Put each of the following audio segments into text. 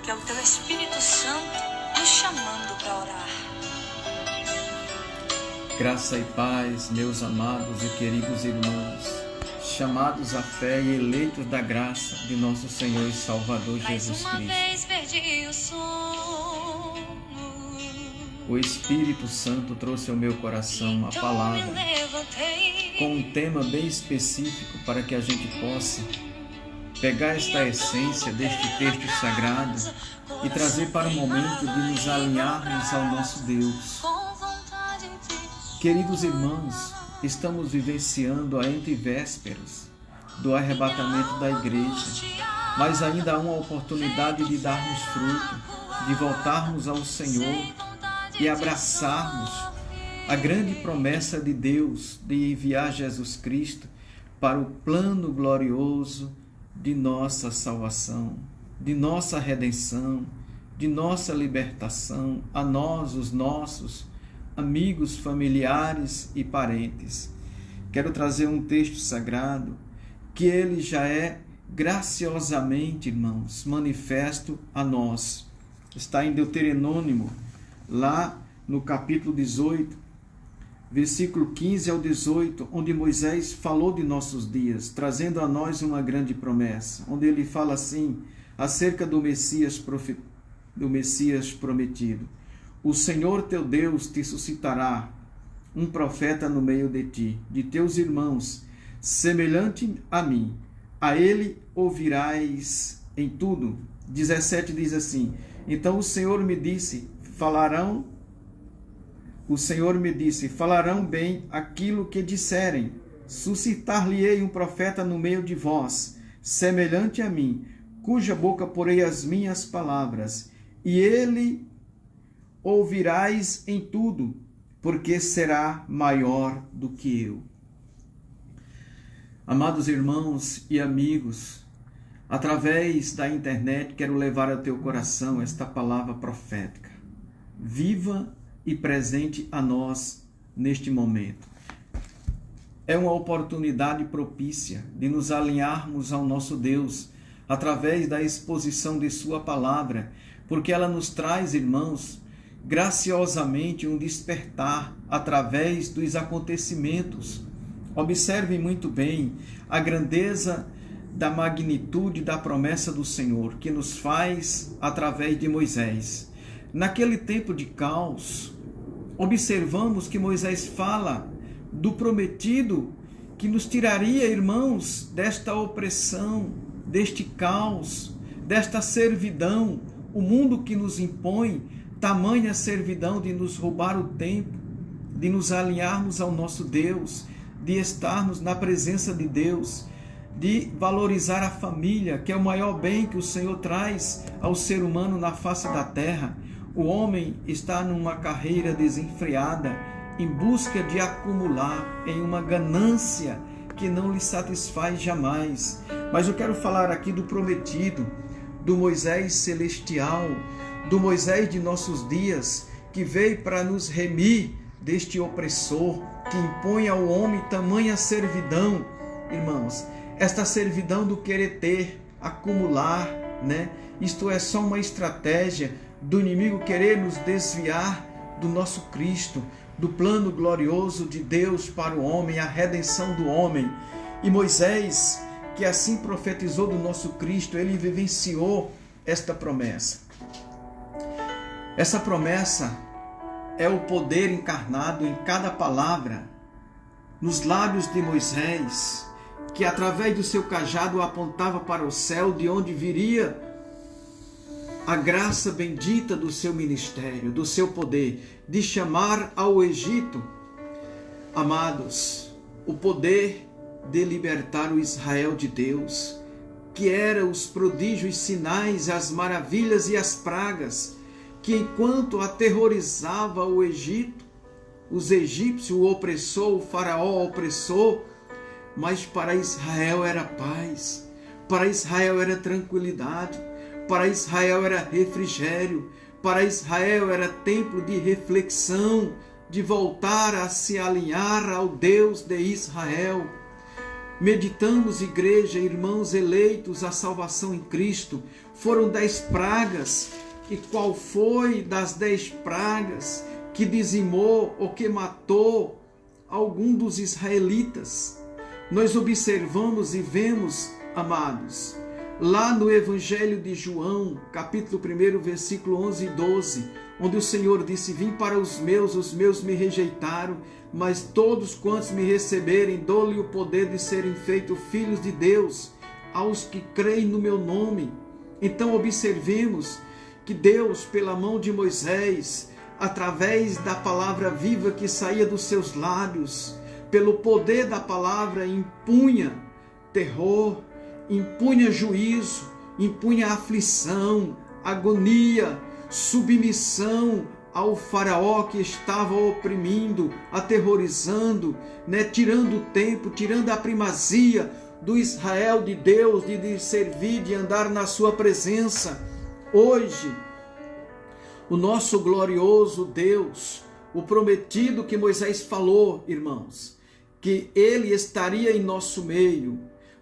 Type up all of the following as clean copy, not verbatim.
que é o teu Espírito Santo nos chamando para orar. Graça e paz, meus amados e queridos irmãos, chamados à fé e eleitos da graça de nosso Senhor e Salvador Jesus Cristo. Mais uma vez perdi o sono. O Espírito Santo trouxe ao meu coração a palavra com um tema bem específico para que a gente possa pegar esta essência deste texto sagrado e trazer para o momento de nos alinharmos ao nosso Deus. Queridos irmãos, estamos vivenciando a antevésperas do arrebatamento da igreja, mas ainda há uma oportunidade de darmos fruto, de voltarmos ao Senhor e abraçarmos a grande promessa de Deus de enviar Jesus Cristo para o plano glorioso de nossa salvação, de nossa redenção, de nossa libertação, a nós, os nossos amigos, familiares e parentes. Quero trazer um texto sagrado que ele já é graciosamente, irmãos, manifesto a nós. Está em Deuteronômio, lá no capítulo 18, versículo 15 ao 18, onde Moisés falou de nossos dias, trazendo a nós uma grande promessa, onde ele fala assim, acerca do Messias prometido. O Senhor teu Deus te suscitará um profeta no meio de ti, de teus irmãos, semelhante a mim. A ele ouvirás em tudo. 17 diz assim, então o Senhor me disse, falarão bem aquilo que disserem. Suscitar-lhe-ei um profeta no meio de vós, semelhante a mim, cuja boca porei as minhas palavras, e ele ouvirás em tudo, porque será maior do que eu. Amados irmãos e amigos, através da internet quero levar ao teu coração esta palavra profética, viva e presente a nós neste momento. É uma oportunidade propícia de nos alinharmos ao nosso Deus através da exposição de sua palavra, porque ela nos traz, irmãos, graciosamente um despertar através dos acontecimentos. Observem muito bem a grandeza da magnitude da promessa do Senhor que nos faz através de Moisés. Naquele tempo de caos, observamos que Moisés fala do prometido que nos tiraria, irmãos, desta opressão, deste caos, desta servidão, o mundo que nos impõe tamanha servidão de nos roubar o tempo, de nos alinharmos ao nosso Deus, de estarmos na presença de Deus, de valorizar a família, que é o maior bem que o Senhor traz ao ser humano na face da terra. O homem está numa carreira desenfreada, em busca de acumular, em uma ganância que não lhe satisfaz jamais. Mas eu quero falar aqui do prometido, do Moisés celestial, do Moisés de nossos dias, que veio para nos remir deste opressor, que impõe ao homem tamanha servidão. Irmãos, esta servidão do querer ter, acumular, né? Isto é só uma estratégia do inimigo querer nos desviar do nosso Cristo, do plano glorioso de Deus para o homem, a redenção do homem. E Moisés, que assim profetizou do nosso Cristo, ele vivenciou esta promessa. Essa promessa é o poder encarnado em cada palavra, nos lábios de Moisés, que através do seu cajado apontava para o céu, de onde viria a graça bendita do seu ministério, do seu poder, de chamar ao Egito, amados, o poder de libertar o Israel de Deus, que era os prodígios, sinais, as maravilhas e as pragas, que enquanto aterrorizava o Egito, os egípcios, o opressor, o faraó opressor, mas para Israel era paz, para Israel era tranquilidade, para Israel era refrigério, para Israel era tempo de reflexão, de voltar a se alinhar ao Deus de Israel. meditamos, igreja, irmãos eleitos à salvação em Cristo, foram 10 pragas. E qual foi das 10 pragas que dizimou ou que matou algum dos israelitas? Nós observamos e vemos, amados, lá no Evangelho de João, capítulo 1, versículo 11 e 12, onde o Senhor disse: vim para os meus me rejeitaram, mas todos quantos me receberem, dou-lhe o poder de serem feitos filhos de Deus, aos que creem no meu nome. Então observemos que Deus, pela mão de Moisés, através da palavra viva que saía dos seus lábios, pelo poder da palavra, impunha terror, impunha juízo, impunha aflição, agonia, submissão ao faraó que estava oprimindo, aterrorizando, tirando o tempo, tirando a primazia do Israel de Deus, de servir, de andar na sua presença. Hoje, o nosso glorioso Deus, o prometido que Moisés falou, irmãos, que ele estaria em nosso meio,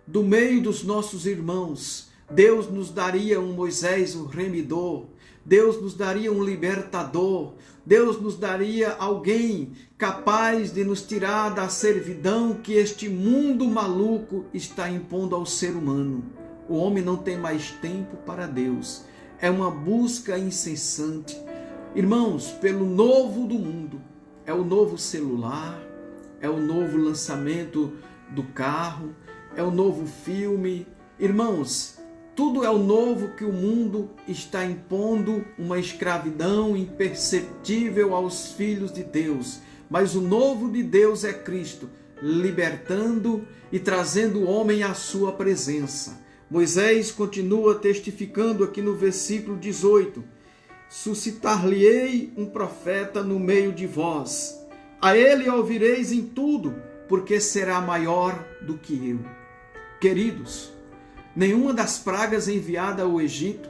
do meio dos nossos irmãos, Deus nos daria um Moisés, um remidor, Deus nos daria um libertador, Deus nos daria alguém capaz de nos tirar da servidão que este mundo maluco está impondo ao ser humano. O homem não tem mais tempo para Deus. É uma busca incessante, irmãos, pelo novo do mundo. É o novo celular, é o novo lançamento do carro, é o novo filme. Irmãos, tudo é o novo que o mundo está impondo, uma escravidão imperceptível aos filhos de Deus. Mas o novo de Deus é Cristo, libertando e trazendo o homem à sua presença. Moisés continua testificando aqui no versículo 18: suscitar-lhe-ei um profeta no meio de vós. A ele ouvireis em tudo, porque será maior do que eu. Queridos, nenhuma das pragas enviadas ao Egito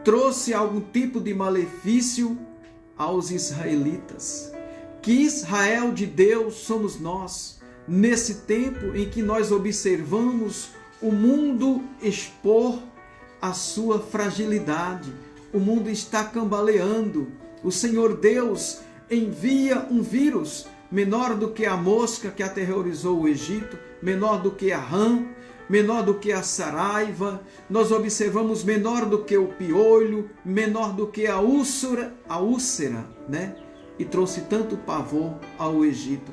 trouxe algum tipo de malefício aos israelitas. Que Israel de Deus somos nós, nesse tempo em que nós observamos o mundo expor a sua fragilidade. O mundo está cambaleando. O Senhor Deus envia um vírus menor do que a mosca que aterrorizou o Egito, menor do que a rã, menor do que a saraiva. Nós observamos menor do que o piolho, menor do que a úlcera, né? E trouxe tanto pavor ao Egito.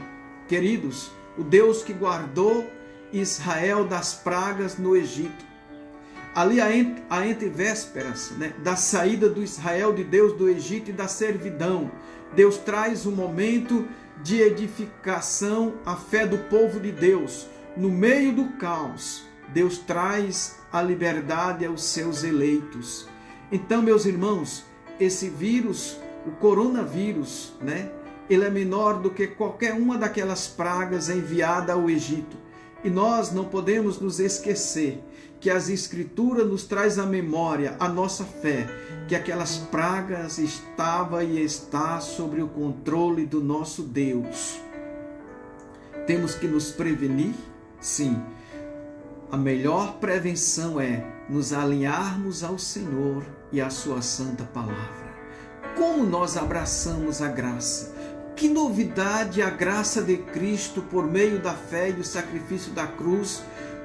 Queridos, o Deus que guardou Israel das pragas no Egito, ali a entre vésperas, né, da saída do Israel de Deus do Egito e da servidão, Deus traz um momento de edificação à fé do povo de Deus. No meio do caos, Deus traz a liberdade aos seus eleitos. Então, meus irmãos, esse vírus, o coronavírus, né, ele é menor do que qualquer uma daquelas pragas enviadas ao Egito. E nós não podemos nos esquecer que as Escrituras nos traz à memória, a nossa fé, que aquelas pragas estavam e está sobre o controle do nosso Deus. Temos que nos prevenir? Sim. A melhor prevenção é nos alinharmos ao Senhor e à sua santa palavra. Como nós abraçamos a graça? Que novidade a graça de Cristo por meio da fé e do sacrifício da cruz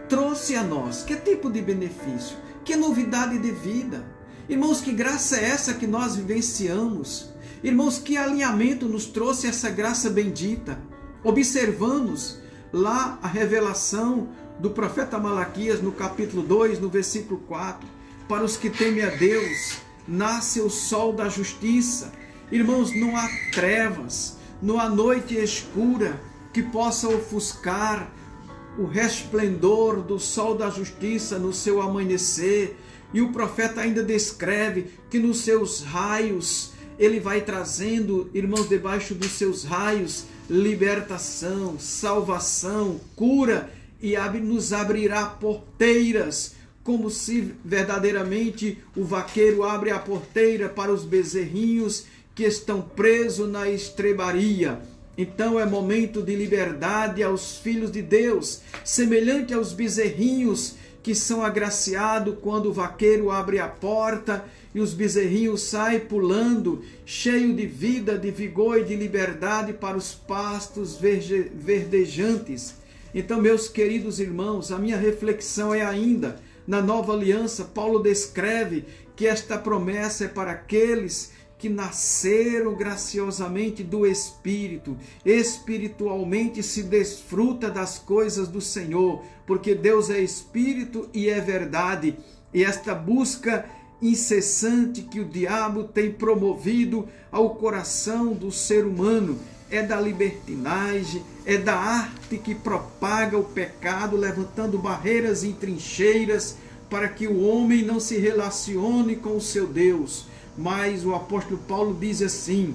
trouxe a nós? Que tipo de benefício? Que novidade de vida? Irmãos, que graça é essa que nós vivenciamos? Irmãos, que alinhamento nos trouxe essa graça bendita? Observamos lá a revelação do profeta Malaquias no capítulo 2, no versículo 4. Para os que temem a Deus, nasce o sol da justiça. Irmãos, não há trevas, não há noite escura que possa ofuscar o resplendor do sol da justiça no seu amanhecer. E o profeta ainda descreve que nos seus raios, ele vai trazendo, irmãos, debaixo dos seus raios, libertação, salvação, cura, e nos abrirá porteiras, como se verdadeiramente o vaqueiro abre a porteira para os bezerrinhos que estão presos na estrebaria. Então é momento de liberdade aos filhos de Deus, semelhante aos bezerrinhos que são agraciados quando o vaqueiro abre a porta e os bezerrinhos saem pulando, cheio de vida, de vigor e de liberdade para os pastos verdejantes. Então, meus queridos irmãos, a minha reflexão é ainda, na Nova Aliança, Paulo descreve que esta promessa é para aqueles que nasceram graciosamente do Espírito, espiritualmente se desfruta das coisas do Senhor, porque Deus é Espírito e é verdade, e esta busca incessante que o diabo tem promovido ao coração do ser humano é da libertinagem, é da arte que propaga o pecado, levantando barreiras e trincheiras para que o homem não se relacione com o seu Deus. Mas o apóstolo Paulo diz assim,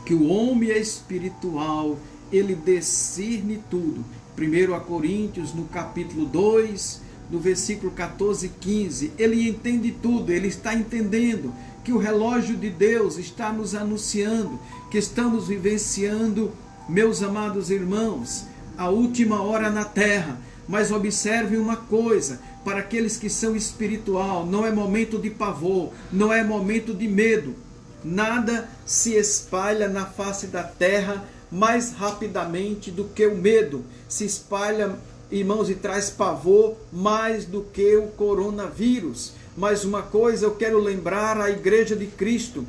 que o homem é espiritual, ele discerne tudo. 1 Coríntios, no capítulo 2, no versículo 14 e 15, ele entende tudo, ele está entendendo que o relógio de Deus está nos anunciando, que estamos vivenciando, meus amados irmãos, a última hora na terra. Mas observe uma coisa, para aqueles que são espiritual, não é momento de pavor, não é momento de medo. Nada se espalha na face da terra mais rapidamente do que o medo. Se espalha, irmãos, e traz pavor mais do que o coronavírus. Mas uma coisa eu quero lembrar a igreja de Cristo,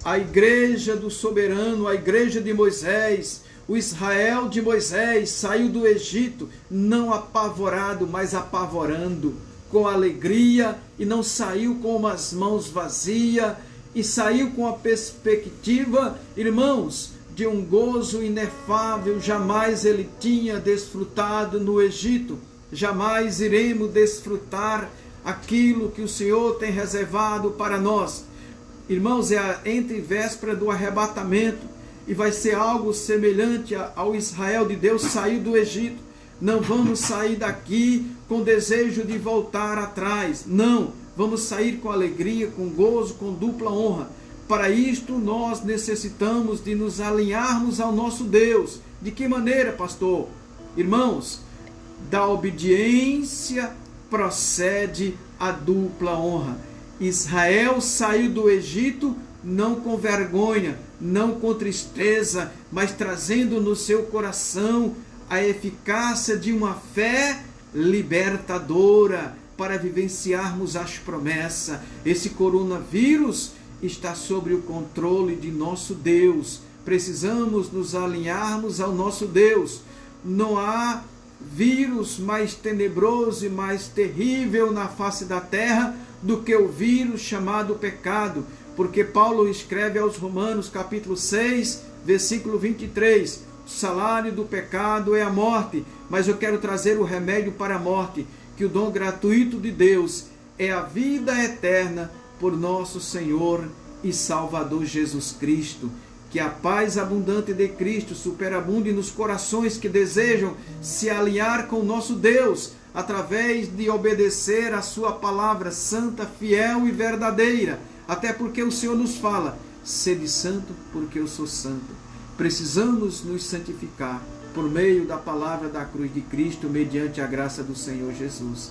a igreja do soberano, a igreja de Moisés. O Israel de Moisés saiu do Egito não apavorado, mas apavorando, com alegria, e não saiu com as mãos vazias, e saiu com a perspectiva, irmãos, de um gozo inefável. Jamais ele tinha desfrutado no Egito, jamais iremos desfrutar aquilo que o Senhor tem reservado para nós. Irmãos, é a entrevéspera do arrebatamento, e vai ser algo semelhante ao Israel de Deus saiu do Egito. Não vamos sair daqui com desejo de voltar atrás. Não, vamos sair com alegria, com gozo, com dupla honra. Para isto nós necessitamos de nos alinharmos ao nosso Deus. De que maneira, pastor? Irmãos, da obediência procede a dupla honra. Israel saiu do Egito não com vergonha, não com tristeza, mas trazendo no seu coração a eficácia de uma fé libertadora para vivenciarmos as promessas. Esse coronavírus está sob o controle de nosso Deus. Precisamos nos alinharmos ao nosso Deus. Não há vírus mais tenebroso e mais terrível na face da terra do que o vírus chamado pecado. Porque Paulo escreve aos Romanos, capítulo 6, versículo 23, o salário do pecado é a morte, mas eu quero trazer o remédio para a morte, que o dom gratuito de Deus é a vida eterna por nosso Senhor e Salvador Jesus Cristo. Que a paz abundante de Cristo superabunde nos corações que desejam se alinhar com o nosso Deus, através de obedecer a sua palavra santa, fiel e verdadeira. Até porque o Senhor nos fala, sede santo porque eu sou santo. Precisamos nos santificar por meio da palavra da cruz de Cristo, mediante a graça do Senhor Jesus.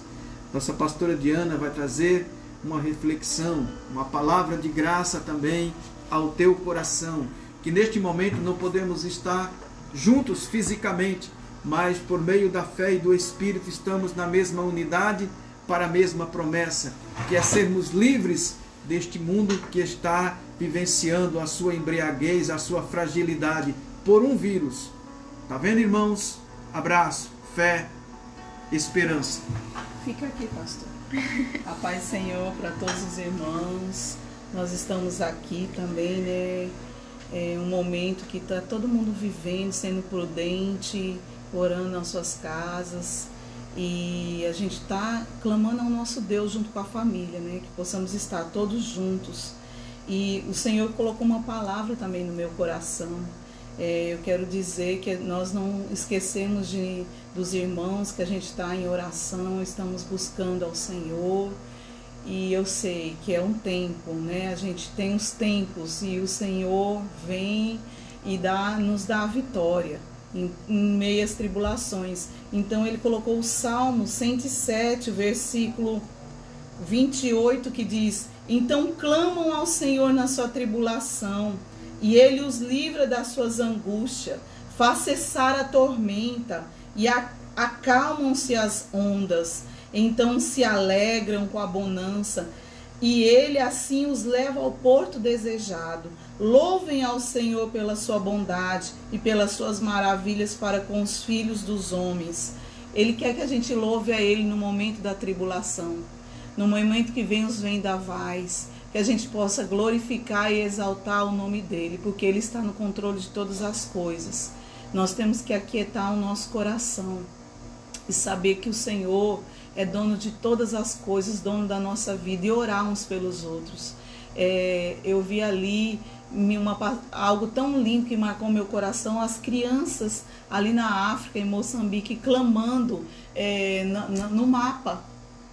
Nossa pastora Diana vai trazer uma reflexão, uma palavra de graça também ao teu coração, que neste momento não podemos estar juntos fisicamente, mas por meio da fé e do Espírito estamos na mesma unidade para a mesma promessa, que é sermos livres deste mundo que está vivenciando a sua embriaguez, a sua fragilidade por um vírus. Tá vendo, irmãos? Abraço, fé, esperança. Fica aqui, pastor. A paz do Senhor para todos os irmãos. Nós estamos aqui também, né? É um momento que está todo mundo vivendo, sendo prudente, orando nas suas casas. E a gente está clamando ao nosso Deus junto com a família, né? Que possamos estar todos juntos. E o Senhor colocou uma palavra também no meu coração. Eu quero dizer que nós não esquecemos dos irmãos, que a gente está em oração, estamos buscando ao Senhor. E eu sei que é um tempo, né? A gente tem os tempos e o Senhor vem e nos dá a vitória em meio às tribulações. Então ele colocou o Salmo 107, versículo 28, que diz: então clamam ao Senhor na sua tribulação, e ele os livra das suas angústias, faz cessar a tormenta, e acalmam-se as ondas. Então se alegram com a bonança, e ele assim os leva ao porto desejado. Louvem ao Senhor pela sua bondade e pelas suas maravilhas para com os filhos dos homens. Ele quer que a gente louve a ele no momento da tribulação, no momento que vem os vendavais, que a gente possa glorificar e exaltar o nome dele, porque ele está no controle de todas as coisas. Nós temos que aquietar o nosso coração e saber que o Senhor é dono de todas as coisas, dono da nossa vida, e orar uns pelos outros. Eu vi ali algo tão lindo que marcou meu coração, as crianças ali na África, em Moçambique, clamando no mapa,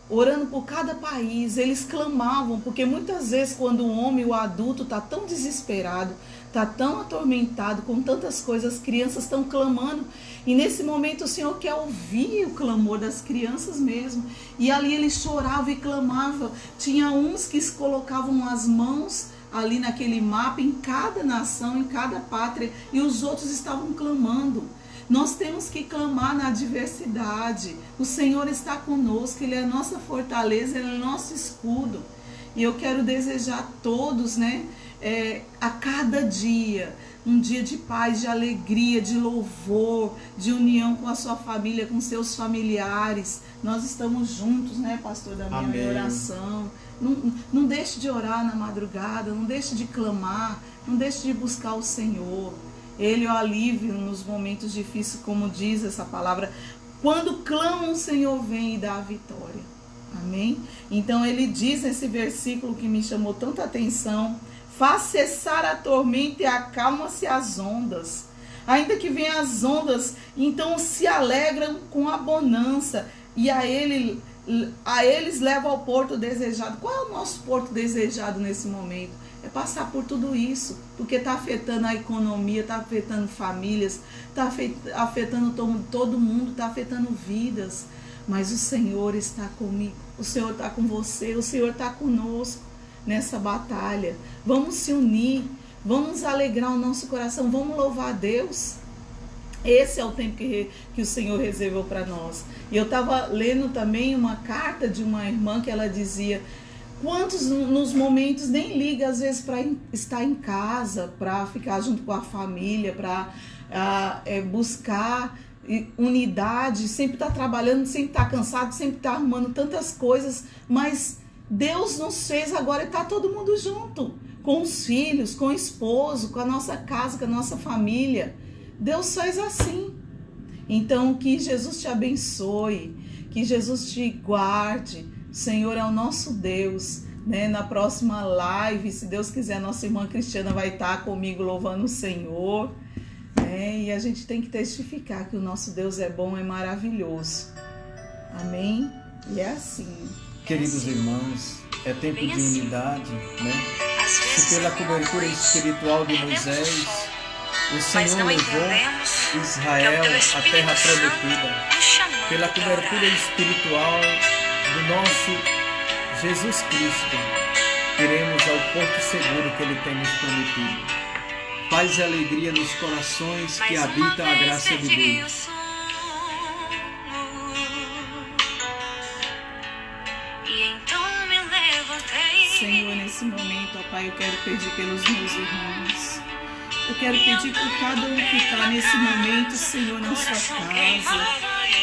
orando por cada país. Eles clamavam, porque muitas vezes quando o homem, o adulto, está tão desesperado, está tão atormentado com tantas coisas, as crianças estão clamando, e nesse momento o Senhor quer ouvir o clamor das crianças mesmo, e ali eles choravam e clamavam. Tinha uns que colocavam as mãos ali naquele mapa, em cada nação, em cada pátria, e os outros estavam clamando. Nós temos que clamar na adversidade. O Senhor está conosco, Ele é a nossa fortaleza, Ele é o nosso escudo. E eu quero desejar a todos, a cada dia, um dia de paz, de alegria, de louvor, de união com a sua família, com seus familiares. Nós estamos juntos, pastor, da minha oração. Não deixe de orar na madrugada, não deixe de clamar, não deixe de buscar o Senhor. Ele é o alívio nos momentos difíceis, como diz essa palavra. Quando clamam, o Senhor vem e dá a vitória. Amém? Então ele diz nesse versículo que me chamou tanta atenção: faz cessar a tormenta e acalma-se as ondas. Ainda que venham as ondas, então se alegram com a bonança, e a eles leva ao porto desejado. Qual é o nosso porto desejado nesse momento? É passar por tudo isso, porque está afetando a economia, está afetando famílias, está afetando todo mundo, está afetando vidas. Mas o Senhor está comigo, o Senhor está com você, o Senhor está conosco nessa batalha. Vamos se unir, vamos alegrar o nosso coração, vamos louvar a Deus. Esse é o tempo que o Senhor reservou para nós. E eu estava lendo também uma carta de uma irmã que ela dizia: quantos nos momentos nem liga às vezes para estar em casa, para ficar junto com a família, para buscar unidade, sempre está trabalhando, sempre está cansado, sempre está arrumando tantas coisas, mas Deus nos fez agora e está todo mundo junto, com os filhos, com o esposo, com a nossa casa, com a nossa família. Deus faz assim. Então que Jesus te abençoe, que Jesus te guarde. O Senhor é o nosso Deus, Na próxima live, se Deus quiser, a nossa irmã Cristiana vai estar comigo louvando o Senhor, E a gente tem que testificar que o nosso Deus é bom, é maravilhoso. Amém? E é assim. Queridos irmãos, é tempo de unidade, Se pela cobertura espiritual de Moisés, o Senhor levou Israel à terra prometida, pela cobertura espiritual do nosso Jesus Cristo, iremos ao porto seguro que Ele tem nos prometido. Paz e alegria nos corações que habitam a graça de Deus. Senhor, nesse momento, ó Pai, eu quero pedir pelos meus irmãos. Eu quero pedir por cada um que está nesse momento, Senhor, na sua casa,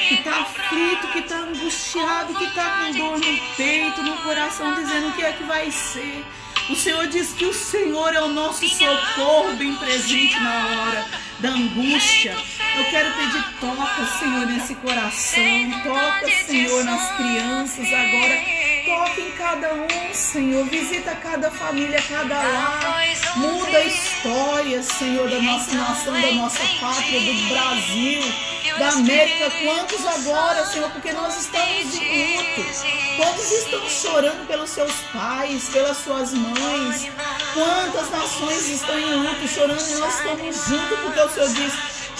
que está aflito, que está angustiado, que está com dor no peito, no coração, dizendo o que é que vai ser. O Senhor diz que o Senhor é o nosso socorro bem presente na hora da angústia. Eu quero pedir, toca, Senhor, nesse coração, toca, Senhor, nas crianças agora. Toque em cada um, Senhor. Visita cada família, cada lar. Muda a história, Senhor, da nossa nação, da nossa pátria, do Brasil. da América. Quantos agora, Senhor, porque nós estamos em luto. Quantos estão chorando pelos seus pais, pelas suas mães. Quantas nações estão em luto, chorando, e nós estamos juntos, porque o Senhor diz,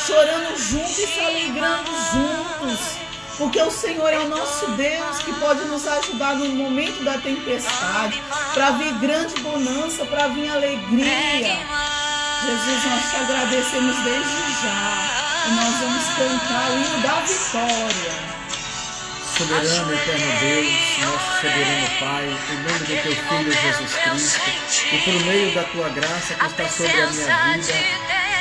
chorando juntos e se alegrando juntos. Porque o Senhor é o nosso Deus que pode nos ajudar no momento da tempestade, para vir grande bonança, para vir alegria. Jesus, nós te agradecemos desde já. E nós vamos cantar o hino da vitória. Soberano, eterno Deus, nosso soberano Pai, em nome do teu Filho Jesus Cristo, e por meio da tua graça que está sobre a minha vida,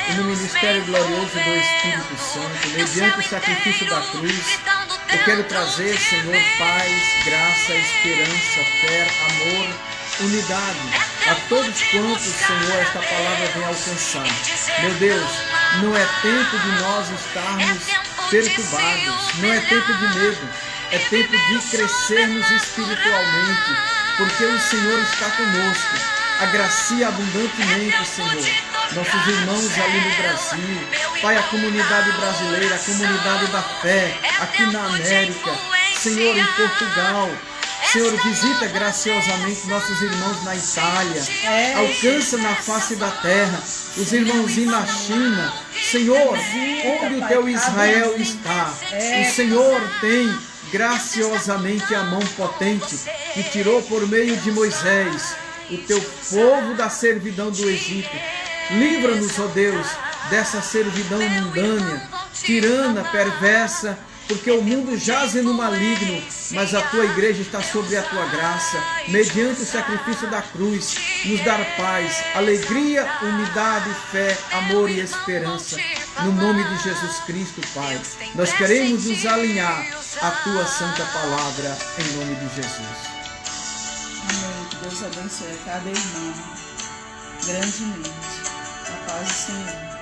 e no ministério glorioso do Espírito Santo, mediante o sacrifício da cruz, eu quero trazer, Senhor, paz, graça, esperança, fé, amor, unidade a todos quantos, Senhor, esta palavra vem alcançar. Meu Deus, não é tempo de nós estarmos perturbados, não é tempo de medo, é tempo de crescermos espiritualmente, porque o Senhor está conosco. Agracia abundantemente, Senhor, nossos irmãos ali no Brasil, Pai, a comunidade brasileira, a comunidade da fé, aqui na América, Senhor, em Portugal. Senhor, visita graciosamente nossos irmãos na Itália, alcança na face da terra os irmãozinhos na China. Senhor, onde o teu Israel está, o Senhor tem graciosamente a mão potente que tirou por meio de Moisés o teu povo da servidão do Egito. Livra-nos, ó Deus, dessa servidão mundânea, tirana, perversa, porque o mundo jaze no maligno, mas a tua igreja está sobre a tua graça, mediante o sacrifício da cruz, nos dar paz, alegria, unidade, fé, amor e esperança. No nome de Jesus Cristo, Pai, nós queremos nos alinhar à tua santa palavra, em nome de Jesus. Amém. Que Deus abençoe a cada irmão grandemente. A paz do Senhor.